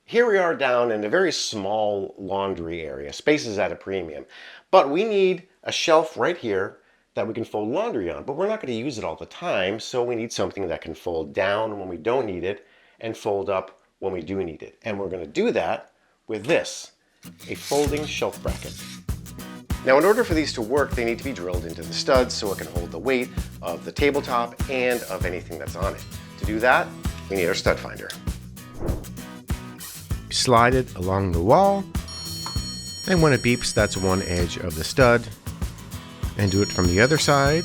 Here we are down in a very small laundry area. Space is at a premium. But we need a shelf right here that we can fold laundry on. But we're not going to use it all the time, so we need something that can fold down when we don't need it and fold up when we do need it. And we're going to do that with this, a folding shelf bracket. Now in order for these to work, they need to be drilled into the studs so it can hold the weight of the tabletop and of anything that's on it. To do that, we need our stud finder. Slide it along the wall, and when it beeps, that's one edge of the stud. And do it from the other side,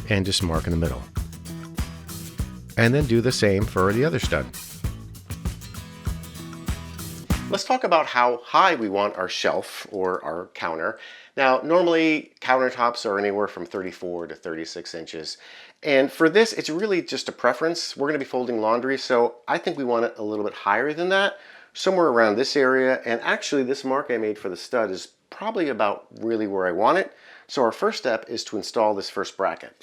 and just mark in the middle. And then do the same for the other stud. Let's talk about how high we want our shelf or our counter. Now, normally countertops are anywhere from 34 to 36 inches. And for this, it's really just a preference. We're going to be folding laundry, so I think we want it a little bit higher than that, somewhere around this area. And actually, this mark I made for the stud is probably about really where I want it. So our first step is to install this first bracket.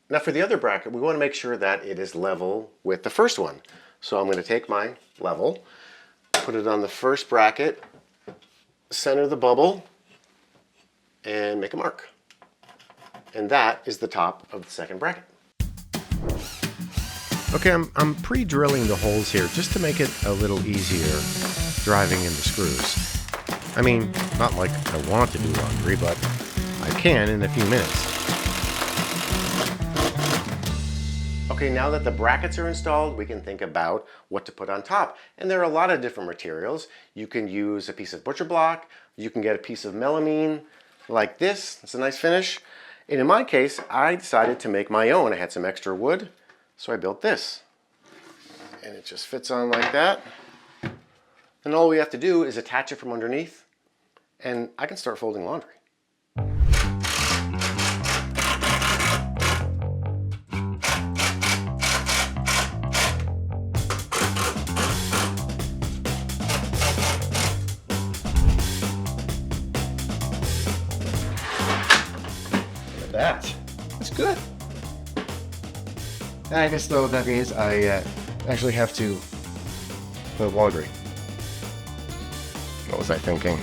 Now for the other bracket, we want to make sure that it is level with the first one. So I'm going to take my level, put it on the first bracket, center the bubble, and make a mark. And that is the top of the second bracket. Okay, I'm pre-drilling the holes here just to make it a little easier driving in the screws. I mean, not like I want to do laundry, but I can in a few minutes. Okay, now that the brackets are installed, we can think about what to put on top. And there are a lot of different materials. You can use a piece of butcher block. You can get a piece of melamine like this. It's a nice finish. And in my case, I decided to make my own. I had some extra wood, so I built this. And it just fits on like that. And all we have to do is attach it from underneath, and I can start folding laundry. That's good. I guess though that means I actually have to put laundry. What was I thinking?